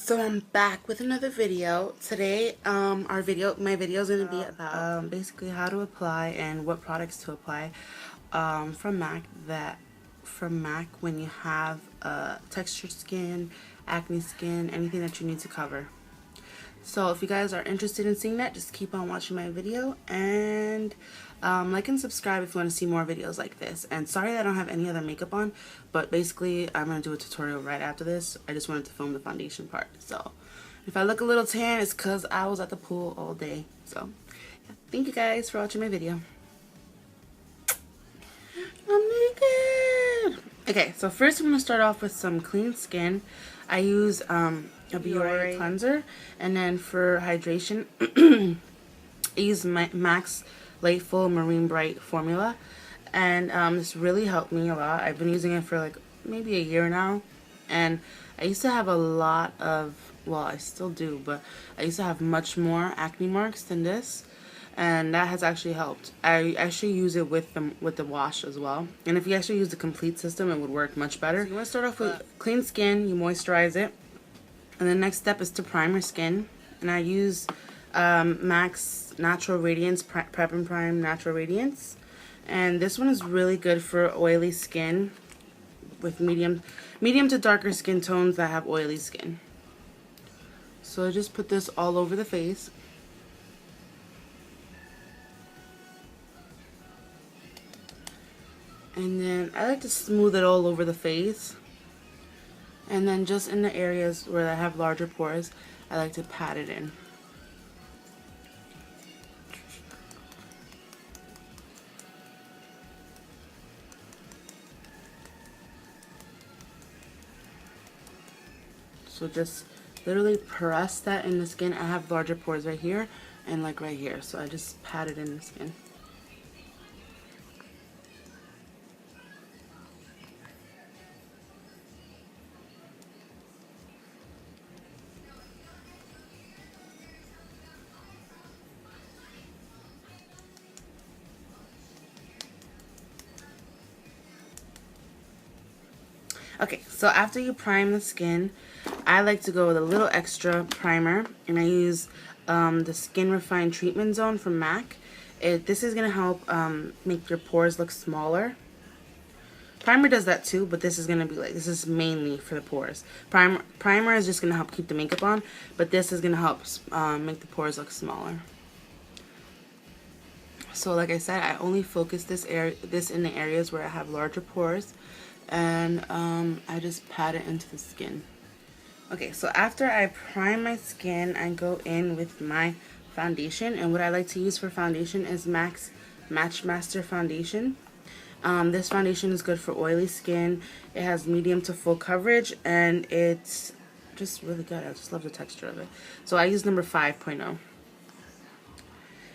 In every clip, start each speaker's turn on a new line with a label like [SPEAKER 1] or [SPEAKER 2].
[SPEAKER 1] So I'm back with another video. Today, my video is going to be about basically how to apply and what products to apply from MAC when you have textured skin, acne skin, anything that you need to cover. So if you guys are interested in seeing that, just keep on watching my video and like and subscribe if you want to see more videos like this. And sorry that I don't have any other makeup on, but basically I'm going to do a tutorial right after this. I just wanted to film the foundation part. So if I look a little tan, it's because I was at the pool all day. So yeah, thank you guys for watching my video. I'm naked! Okay, so first I'm going to start off with some clean skin. I use a Biore cleanser, and then for hydration I use my MAC's Lightful Marine Bright formula, and this really helped me a lot. I've been using it for like maybe a year now, and I used to have a lot of, well, I still do, but I used to have much more acne marks than this, and that has actually helped. I actually use it with the wash as well, and if you actually use the complete system, it would work much better. So you want to start off with clean skin. You moisturize it, and the next step is to prime your skin, and I use MAC's Natural Radiance Prep and Prime Natural Radiance, and this one is really good for oily skin with medium to darker skin tones that have oily skin. So I just put this all over the face. And then I like to smooth it all over the face. And then just in the areas where I have larger pores, I like to pat it in. So just literally press that in the skin. I have larger pores right here and like right here. So I just pat it in the skin. Okay, so after you prime the skin, I like to go with a little extra primer, and I use the Skin Refined Treatment Zone from MAC. This is going to help make your pores look smaller. Primer does that too, but this is going to be like, this is mainly for the pores. Primer is just going to help keep the makeup on, but this is going to help make the pores look smaller. So like I said, I only focus this in the areas where I have larger pores, and I just pat it into the skin. Okay, so after I prime my skin, I go in with my foundation, and what I like to use for foundation is MAC's Match Master Foundation. This foundation is good for oily skin. It has medium to full coverage, and it's just really good. I just love the texture of it. So I use number 5.0.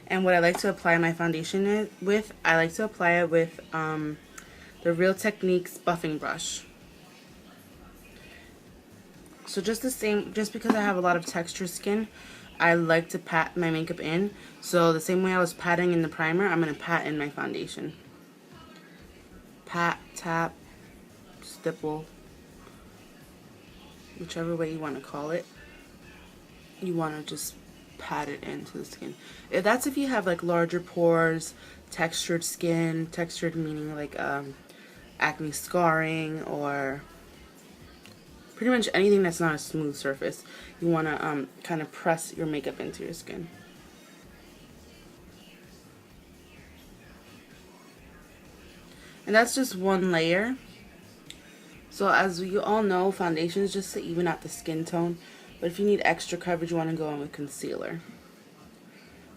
[SPEAKER 1] And what I like to apply my foundation with, I like to apply it with the Real Techniques buffing brush. So just the same, just because I have a lot of texture skin, I like to pat my makeup in. So the same way I was patting in the primer, I'm going to pat in my foundation. Pat, tap, stipple, whichever way you want to call it. You want to just pat it into the skin. That's if you have like larger pores, textured skin, textured meaning like acne scarring, or pretty much anything that's not a smooth surface. You want to kind of press your makeup into your skin. And that's just one layer. So as you all know, foundation is just to even out the skin tone. But if you need extra coverage, you want to go in with concealer.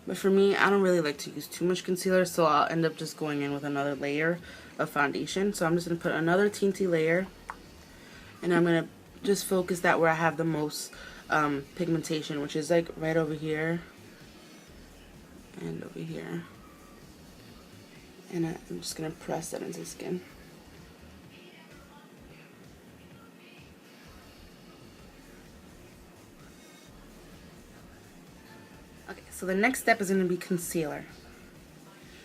[SPEAKER 1] But for me, I don't really like to use too much concealer, so I'll end up just going in with another layer of foundation. So I'm just going to put another teensy layer, and I'm going to just focus that where I have the most pigmentation, which is like right over here and over here. And I'm just going to press that into the skin. Okay, so the next step is going to be concealer.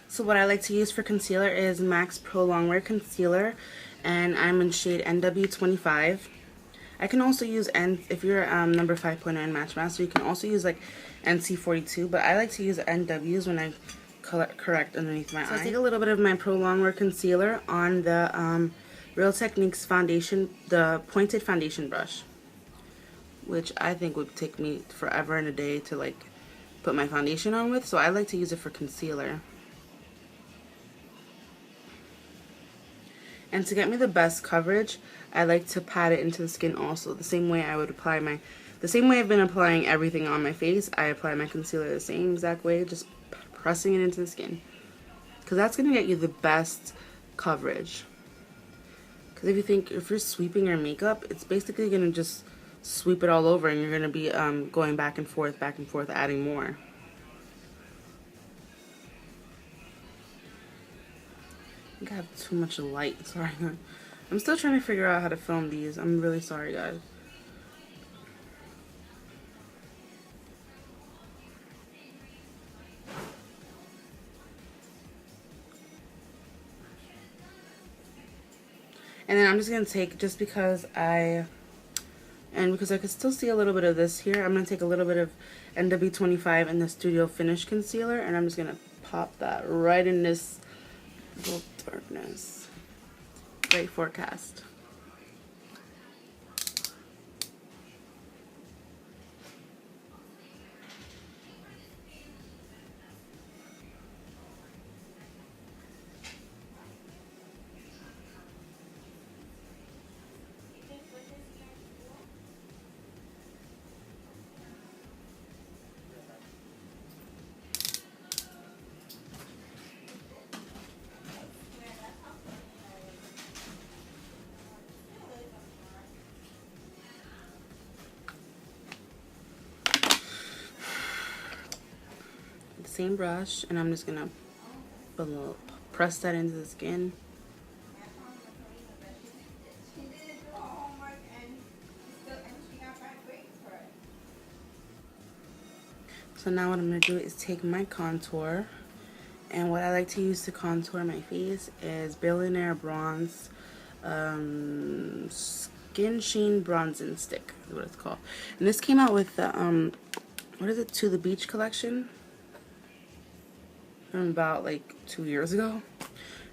[SPEAKER 1] So what I like to use for concealer is MAC's Pro Longwear Concealer, and I'm in shade NW25. I can also use if you're number 5.9 Match Master, you can also use like NC42, but I like to use NWs when I correct underneath my eye. I take a little bit of my Pro Longwear concealer on the Real Techniques foundation, the pointed foundation brush, which I think would take me forever and a day to like put my foundation on with, so I like to use it for concealer. And to get me the best coverage, I like to pat it into the skin also, the same way I would apply the same way I've been applying everything on my face. I apply my concealer the same exact way, just pressing it into the skin, because that's going to get you the best coverage. Because if you're sweeping your makeup, it's basically going to just sweep it all over, and you're going to be going back and forth, adding more. I think I have too much light. Sorry. I'm still trying to figure out how to film these. I'm really sorry, guys. And then I'm just going to take, because I could still see a little bit of this here, I'm going to take a little bit of NW25 in the Studio Finish Concealer, and I'm just going to pop that right in this little darkness. Great forecast. Same brush, and I'm just gonna press that into the skin. So now what I'm gonna do is take my contour, and what I like to use to contour my face is Billionaire Bronze Skin Sheen Bronzing Stick is what it's called. And this came out with the what is it, To the Beach collection from about like 2 years ago,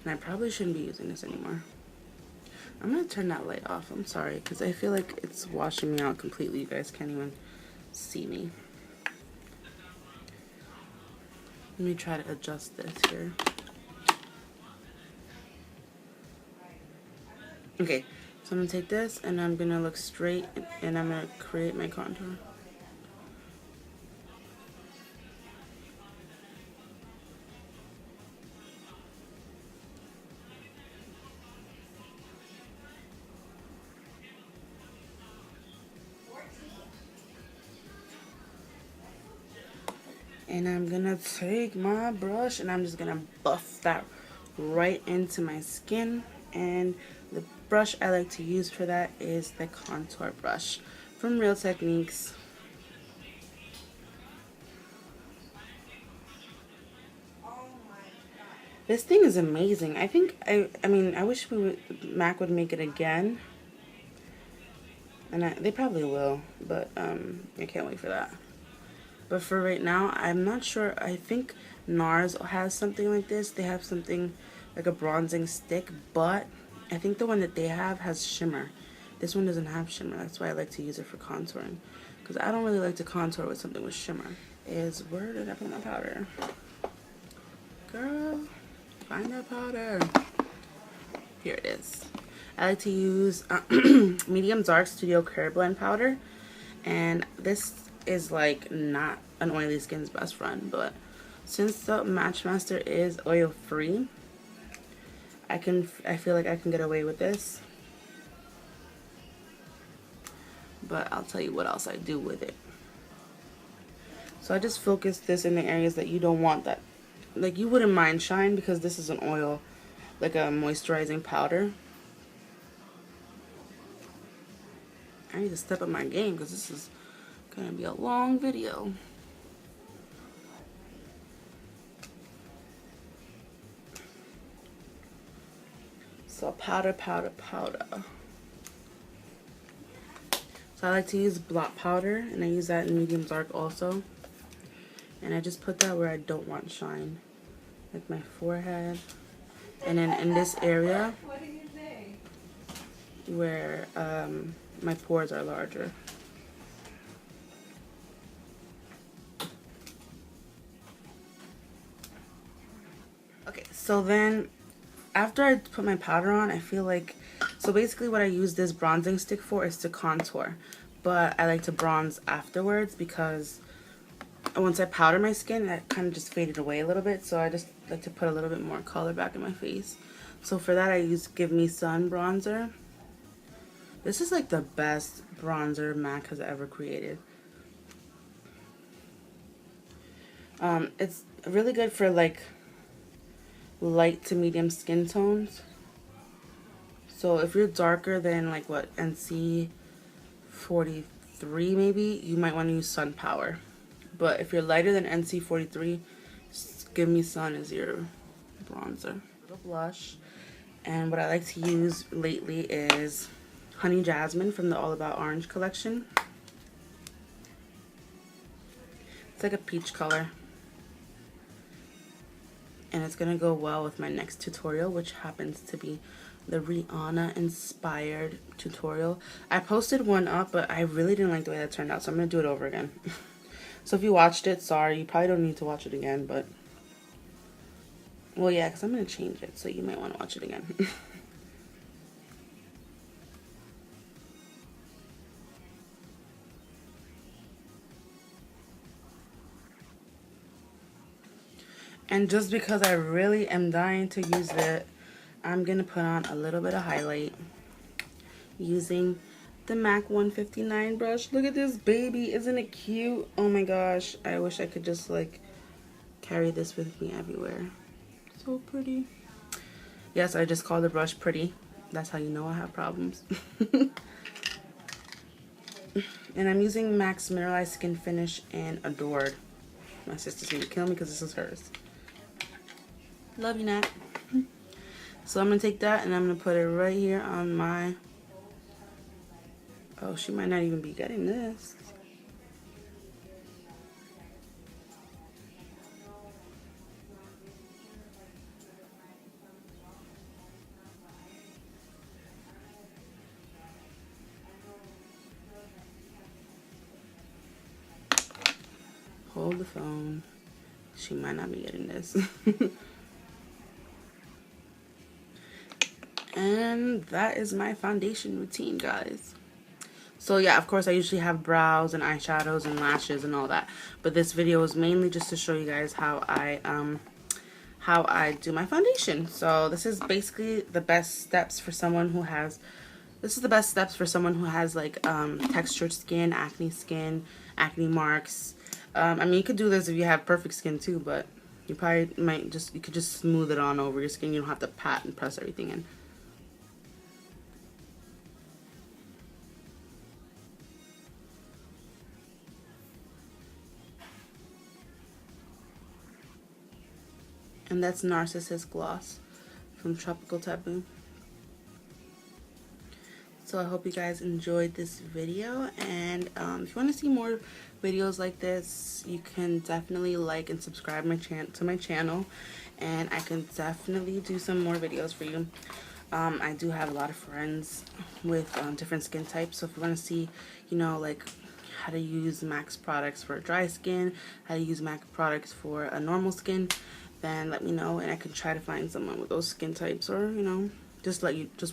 [SPEAKER 1] and I probably shouldn't be using this anymore. I'm gonna turn that light off. I'm sorry, because I feel like it's washing me out completely. You guys can't even see me. Let me try to adjust this here. Okay, so I'm gonna take this and I'm gonna look straight, and I'm gonna create my contour. And I'm gonna take my brush and I'm just gonna buff that right into my skin. And the brush I like to use for that is the contour brush from Real Techniques. This thing is amazing. I think I mean I wish MAC would make it again, and they probably will, but I can't wait for that. But for right now, I'm not sure. I think NARS has something like this. They have something like a bronzing stick, but I think the one that they have has shimmer. This one doesn't have shimmer. That's why I like to use it for contouring, because I don't really like to contour with something with shimmer. Where did I put my powder? Girl, find that powder. Here it is. I like to use Medium Dark Studio Care Blend powder, and this is like not an oily skin's best friend, but since the Match Master is oil free, I feel like I can get away with this. But I'll tell you what else I do with it. So I just focus this in the areas that you don't want that, like you wouldn't mind shine, because this is an oil, like a moisturizing powder. I need to step up my game because this is gonna be a long video. So powder, powder, powder. So I like to use blot powder, and I use that in medium dark also. And I just put that where I don't want shine, like my forehead, and then in this area where my pores are larger. Okay, so then after I put my powder on, I feel like, so basically what I use this bronzing stick for is to contour, but I like to bronze afterwards because once I powder my skin, that kind of just faded away a little bit, so I just like to put a little bit more color back in my face. So for that I use Give Me Sun bronzer. This is like the best bronzer MAC has ever created. It's really good for like light to medium skin tones. So if you're darker than like what, NC 43 maybe, you might want to use Sun Power. But if you're lighter than NC 43, Give Me Sun is your bronzer. A little blush. And what I like to use lately is Honey Jasmine from the All About Orange collection. It's like a peach color. And it's going to go well with my next tutorial, which happens to be the Rihanna inspired tutorial. I posted one up, but I really didn't like the way that turned out, so I'm going to do it over again. So if you watched it, sorry, you probably don't need to watch it again, but, well, yeah, because I'm going to change it, so you might want to watch it again. And just because I really am dying to use it, I'm going to put on a little bit of highlight using the MAC 159 brush. Look at this baby. Isn't it cute? Oh my gosh. I wish I could just like carry this with me everywhere. So pretty. Yes, I just call the brush pretty. That's how you know I have problems. And I'm using MAC's Mineralized Skin Finish in Adored. My sister's going to kill me because this is hers. Love you, Nat. So I'm going to take that and I'm going to put it right here on my... Oh, she might not even be getting this. Hold the phone. She might not be getting this. And that is my foundation routine, guys. So yeah, of course I usually have brows and eyeshadows and lashes and all that, but this video is mainly just to show you guys how I do my foundation. So this is basically the best steps for someone who has like textured skin, acne marks. I mean, you could do this if you have perfect skin too, but you probably you could just smooth it on over your skin. You don't have to pat and press everything in. And that's Narcissus Gloss from Tropical Taboo. So I hope you guys enjoyed this video, and if you want to see more videos like this, you can definitely like and subscribe to my channel, and I can definitely do some more videos for you. I do have a lot of friends with different skin types, so if you want to see, you know, like how to use MAC's products for dry skin, how to use MAC products for a normal skin, then let me know, and I can try to find someone with those skin types, or you know, just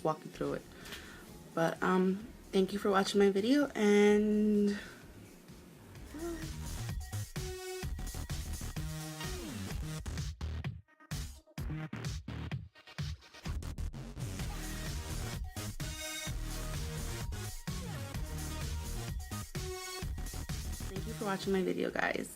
[SPEAKER 1] walk you through it. But thank you for watching my video, and thank you for watching my video, guys.